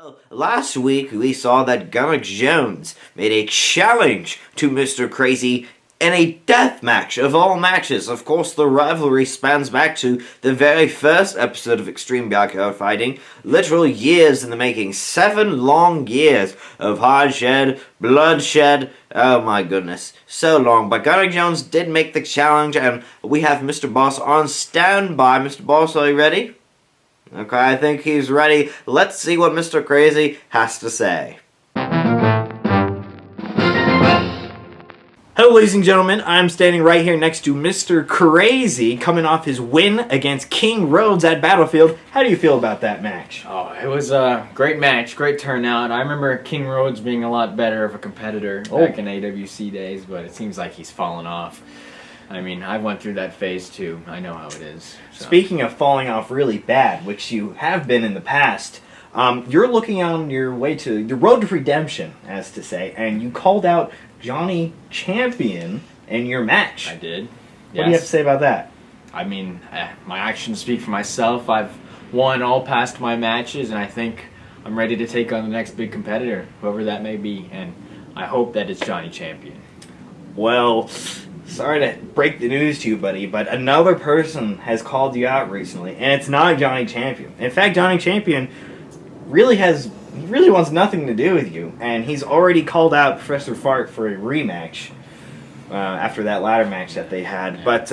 Well, last week we saw that Gunnar Jones made a challenge to Mr. Crazy in a death match of all matches. Of course, the rivalry spans back to the very first episode of Extreme Backyard Fighting. Literal years in the making. 7 long years of hard bloodshed. Oh my goodness. So long. But Gunnar Jones did make the challenge, and we have Mr. Boss on standby. Mr. Boss, are you ready? Okay, I think he's ready. Let's see what Mr. Crazy has to say. Hello, ladies and gentlemen. I'm standing right here next to Mr. Crazy, coming off his win against King Rhodes at Battlefield. How do you feel about that match? Oh, it was a great match, great turnout. I remember King Rhodes being a lot better of a competitor back in AWC days, but it seems like he's fallen off. I mean, I went through that phase too. I know how it is. So. Speaking of falling off really bad, which you have been in the past, you're looking on your way to the road to redemption, as to say, and you called out Johnny Champion in your match. I did. What do you have to say about that? I mean, my actions speak for myself. I've won all past my matches, and I think I'm ready to take on the next big competitor, whoever that may be, and I hope that it's Johnny Champion. Well, sorry to break the news to you, buddy, but another person has called you out recently, and it's not Johnny Champion. In fact, Johnny Champion really wants nothing to do with you, and he's already called out Professor Fart for a rematch after that ladder match that they had. Yeah. But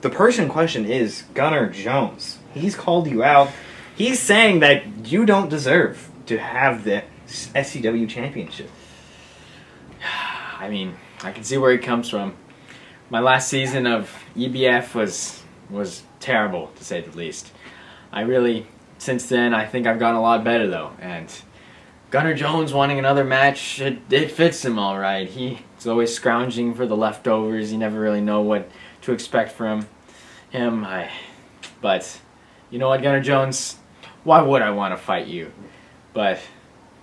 the person in question is Gunnar Jones. He's called you out. He's saying that you don't deserve to have the SCW championship. I mean, I can see where he comes from. My last season of EBF was terrible, to say the least. Since then, I think I've gotten a lot better, though. And Gunnar Jones wanting another match, it fits him all right. He's always scrounging for the leftovers. You never really know what to expect from him. But you know what, Gunnar Jones? Why would I want to fight you? But,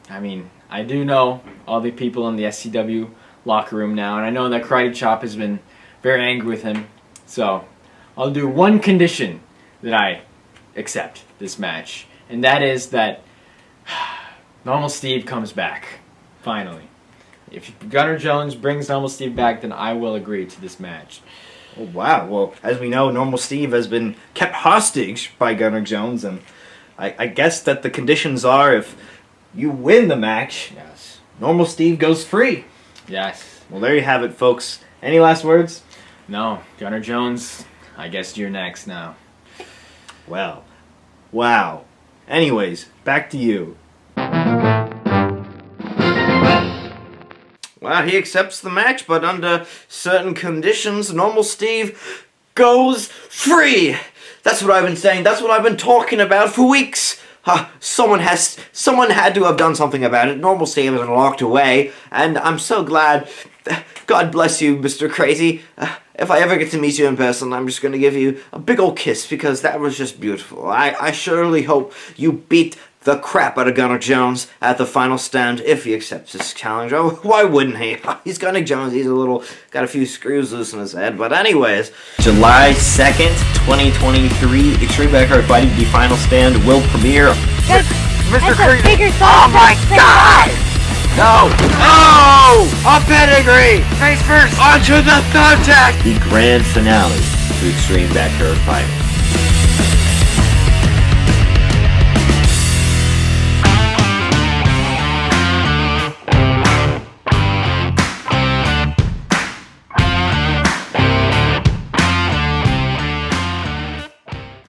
I mean, I do know all the people in the SCW locker room now, and I know that Karate Chop has been very angry with him. So, I'll do one condition that I accept this match, and that is that Normal Steve comes back, finally. If Gunnar Jones brings Normal Steve back, then I will agree to this match. Oh, wow. Well, as we know, Normal Steve has been kept hostage by Gunnar Jones, and I guess that the conditions are if you win the match, yes, Normal Steve goes free. Yes. Well, there you have it, folks. Any last words? No. Gunnar Jones, I guess you're next now. Well, wow. Anyways, back to you. Well, he accepts the match, but under certain conditions, Normal Steve goes free. That's what I've been saying. That's what I've been talking about for weeks. Someone had to have done something about it. Normal Steve has been locked away, and I'm so glad. God bless you, Mr. Crazy. If I ever get to meet you in person, I'm just going to give you a big old kiss, because that was just beautiful. I surely hope you beat the crap out of Gunnar Jones at the final stand if he accepts this challenge. Oh, why wouldn't he? He's Gunnar Jones. He's got a few screws loose in his head. But anyways, July 2nd, 2023, Extreme Backyard Fighting, the final stand will premiere. Mr. Crazy. Oh my God! No! No! A pedigree! Face first! Onto the third deck! The grand finale to Extreme Backyard Fighting.